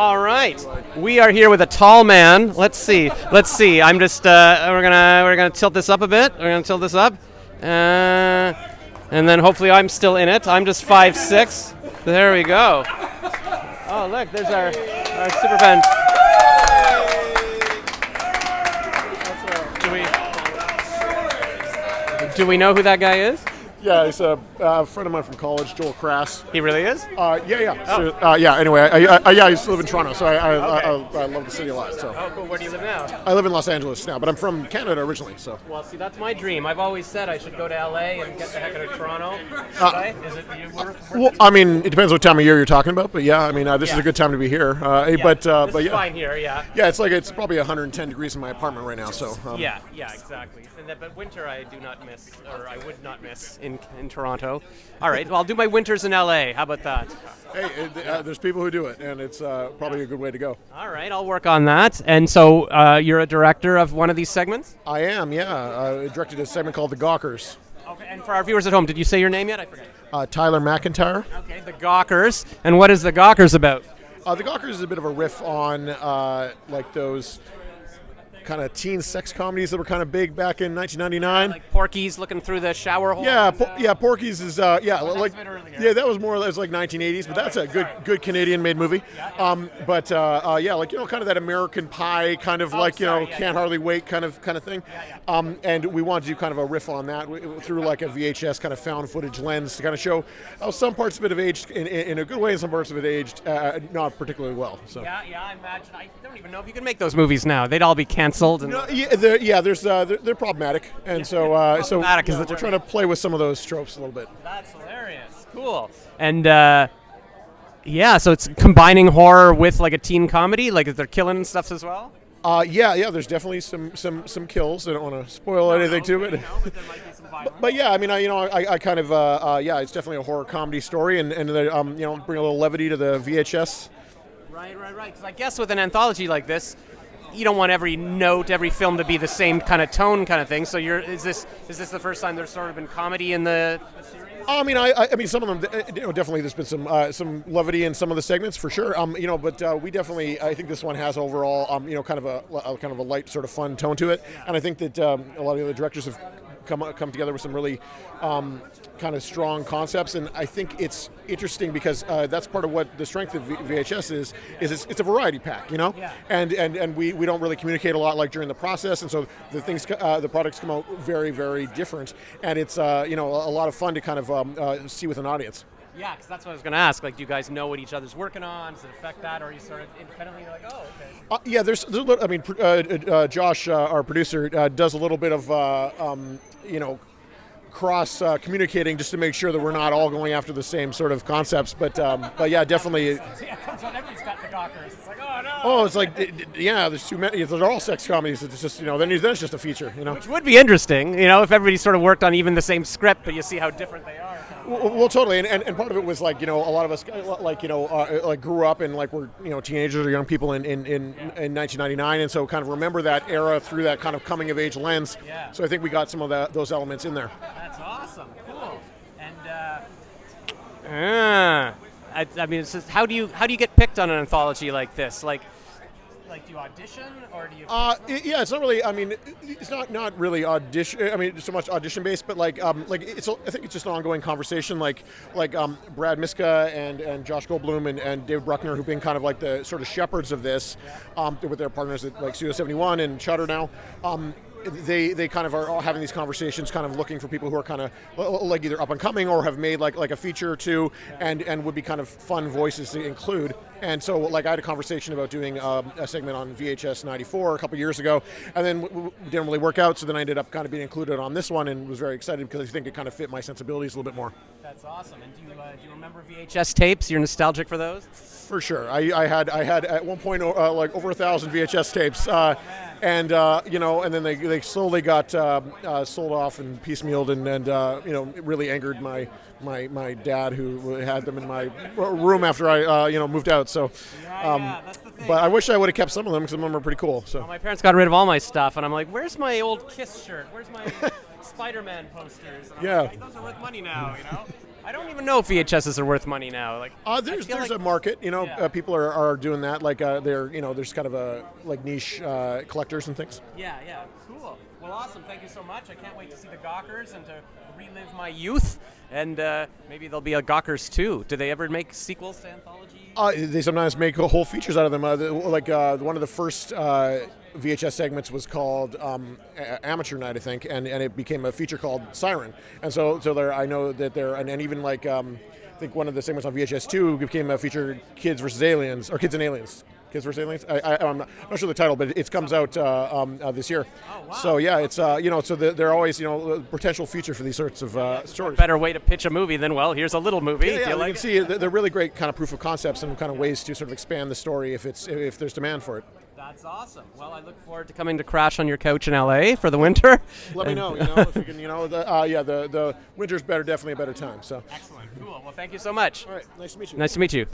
All right, we are here with a tall man. Let's see. I'm just we're gonna tilt this up a bit. We're gonna tilt this up, and then hopefully I'm still in it. I'm just 5'6". There we go. Oh look, there's our super fan. Do we know who that guy is? Yeah, he's a friend of mine from college, Joel Crass. He really is? Yeah. Oh. So, anyway, I used to live in Toronto, so I love the city a lot. So. Oh, cool. Where do you live now? I live in Los Angeles now, but I'm from Canada originally. So. Well, see, that's my dream. I've always said I should go to LA and get the heck out of Toronto. Should I? Is it worth Well, I mean, it depends what time of year you're talking about, but yeah, I mean, this is a good time to be here. But it's yeah. fine here, yeah. Yeah, it's probably 110 degrees in my apartment right now, so. Yeah, exactly. But winter I do not miss, or I would not miss in Toronto. All right, well, I'll do my winters in LA. How about that? Hey, there's people who do it, and it's probably a good way to go. All right, I'll work on that. And so you're a director of one of these segments? I am, yeah. I directed a segment called The Gawkers. Okay, and for our viewers at home, did you say your name yet? I forget. Tyler MacIntyre. Okay, The Gawkers. And what is The Gawkers about? The Gawkers is a bit of a riff on like those kind of teen sex comedies that were kind of big back in 1999. Like Porky's looking through the shower hole. Yeah, Porky's is that was more or less like 1980s, but that's a good Canadian-made movie. But kind of that American Pie kind of can't hardly wait kind of thing. And we wanted to do kind of a riff on that through like a VHS kind of found footage lens to kind of show how some parts of it have aged in a good way and some parts of it aged not particularly well. So. Yeah, I imagine. I don't even know if you can make those movies now. They'd all be canceled. And No, they're problematic, and so we're trying to play with some of those tropes a little bit. That's hilarious. Cool. And so it's combining horror with like a teen comedy, like they're killing and stuff as well. There's definitely some kills. I don't want to spoil anything too, but there might be some violence. But yeah, I mean, I kind of it's definitely a horror comedy story, and bring a little levity to the VHS. Right. Because I guess with an anthology like this, you don't want every note, every film to be the same kind of tone, kind of thing. So is this the first time there's sort of been comedy in the series? I mean, some of them, definitely there's been some levity in some of the segments for sure. But we definitely, I think this one has overall, kind of a light sort of fun tone to it, and I think that a lot of the other directors have come together with some really kind of strong concepts, and I think it's interesting because that's part of what the strength of VHS is it's a variety pack, and we don't really communicate a lot like during the process, and so the products come out very, very different, and it's a lot of fun to kind of see with an audience. Yeah, because that's what I was going to ask. Like, do you guys know what each other's working on? Does it affect that, or are you sort of independently like, oh, okay? There's a little. I mean, Josh, our producer, does a little bit of cross communicating just to make sure that we're not all going after the same sort of concepts. But yeah, definitely. Yeah, comes on. Everybody's got the Gawkers. It's like, oh no. Oh, it's like there's too many. They're all sex comedies. It's just then it's just a feature. Which would be interesting. If everybody sort of worked on even the same script, but you see how different they are. Well, totally, and part of it was like a lot of us like grew up and like we're teenagers or young people in 1999, and so kind of remember that era through that kind of coming of age lens. Yeah. So I think we got some of those elements in there. That's awesome, cool. And it's just how do you get picked on an anthology like this? Like do you audition or do you? It's not really. I mean, it's not really audition. I mean, so much audition based, but I think it's just an ongoing conversation. Like Brad Miska and Josh Goldblum and David Bruckner, who've been kind of like the sort of shepherds of this, with their partners at like Studio 71 and Shutter now. They kind of are all having these conversations, kind of looking for people who are kind of like either up and coming or have made like a feature or two, and would be kind of fun voices to include. And so I had a conversation about doing a segment on VHS 94 a couple years ago, and then didn't really work out. So then I ended up kind of being included on this one, and was very excited because I think it kind of fit my sensibilities a little bit more. That's awesome. And do you remember VHS tapes? You're nostalgic for those? For sure. I had at one point like over 1,000 VHS tapes. And then they slowly got sold off and piecemealed, and it really angered my dad, who had them in my room after I moved out. So, that's the thing. But I wish I would have kept some of them because some of them are pretty cool. So my parents got rid of all my stuff, and I'm like, where's my old Kiss shirt? Where's my Spider-Man posters? And I'm like, those are worth money now, I don't even know if VHSs are worth money now. Like, There's like- a market, Yeah. people are doing that. Like they're there's kind of a like niche collectors and things. Yeah, cool. Well, awesome. Thank you so much. I can't wait to see the Gawkers and to relive my youth. And maybe there'll be a Gawkers 2. Do they ever make sequels to anthology? They sometimes make whole features out of them. One of the first VHS segments was called Amateur Night, I think, and it became a feature called Siren. And so there, I know that there, and even like I think one of the segments on VHS 2 became a feature Kids versus Aliens, or Kids and Aliens. Kids vs. Aliens. I'm not sure the title, but it comes out this year. Oh, wow. So yeah, it's so they're always a potential feature for these sorts of stories. Better way to pitch a movie than, well, here's a little movie. Yeah, Do you you like can see they're really great kind of proof of concepts and kind of ways to sort of expand the story if there's demand for it. That's awesome. Well, I look forward to coming to crash on your couch in LA for the winter. Let me know, if you can, the winter's definitely a better time. So. Excellent. Cool. Well, thank you so much. All right, nice to meet you. Nice to meet you.